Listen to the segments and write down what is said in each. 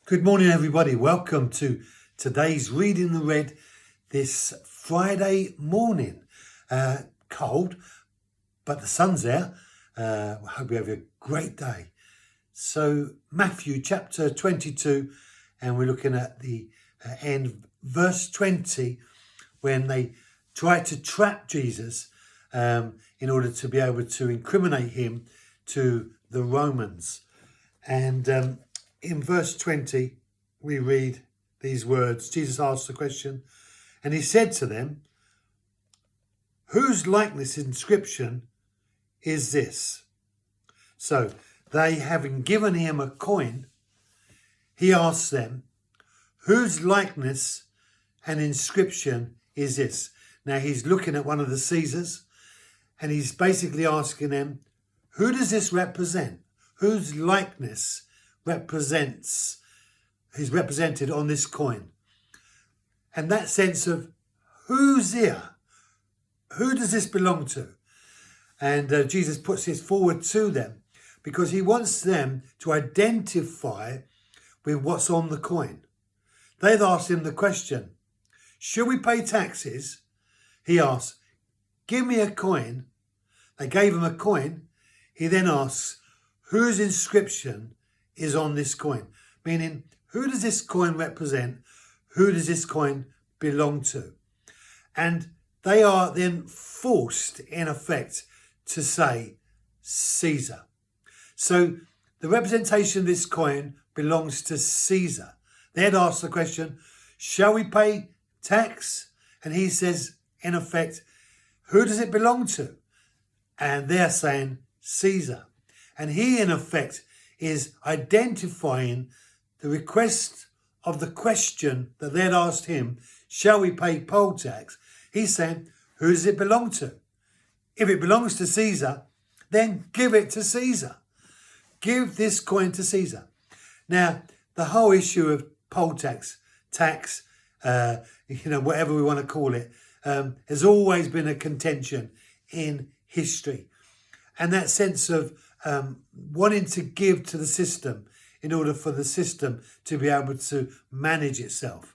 Good morning, everybody. Welcome to today's Reading the Red this Friday morning. Cold, but the sun's there. I hope you have a great day. So, Matthew chapter 22, and we're looking at the end, verse 20, when they tried to trap Jesus in order to be able to incriminate him to the Romans. And in verse 20, we read these words. Jesus asked the question, and he said to them, "Whose likeness inscription is this?" So they, having given him a coin, he asked them, "Whose likeness and inscription is this?" Now he's looking at one of the Caesars, and he's basically asking them, who does this represent? Whose likeness is represented on this coin? And that sense of who's here? Who does this belong to? And Jesus puts this forward to them because he wants them to identify with what's on the coin. They've asked him the question, should we pay taxes? He asks, give me a coin. They gave him a coin. He then asks, whose inscription is on this coin? Meaning, who does this coin represent? Who does this coin belong to? And they are then forced, in effect, to say Caesar. So the representation of this coin belongs to Caesar. They had asked the question, shall we pay tax? And he says, in effect, who does it belong to? And they're saying Caesar. And he, in effect, is identifying the request of the question that they'd asked him, shall we pay poll tax? He's saying, who does it belong to? If it belongs to Caesar, then give it to Caesar. Give this coin to Caesar. Now, the whole issue of poll tax, whatever we want to call it, has always been a contention in history. And that sense of wanting to give to the system in order for the system to be able to manage itself.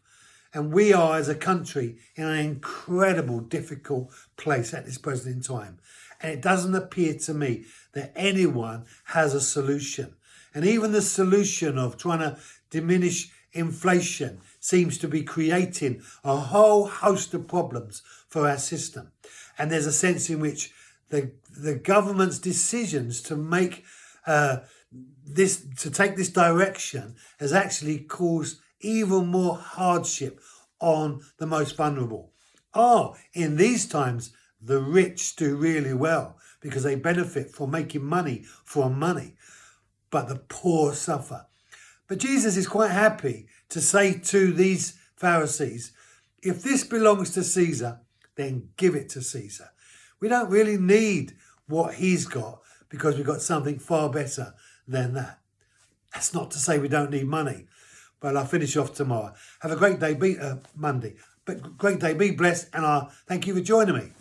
And we are, as a country, in an incredible, difficult place at this present in time. And it doesn't appear to me that anyone has a solution. And even the solution of trying to diminish inflation seems to be creating a whole host of problems for our system. And there's a sense in which the government's decisions to make take this direction has actually caused even more hardship on the most vulnerable. In these times, the rich do really well because they benefit from making money from money, but the poor suffer. But Jesus is quite happy to say to these Pharisees, if this belongs to Caesar, then give it to Caesar. We don't really need what he's got because we've got something far better than that. That's not to say we don't need money, but I'll finish off tomorrow. Have a great day, Monday. But great day, be blessed, and thank you for joining me.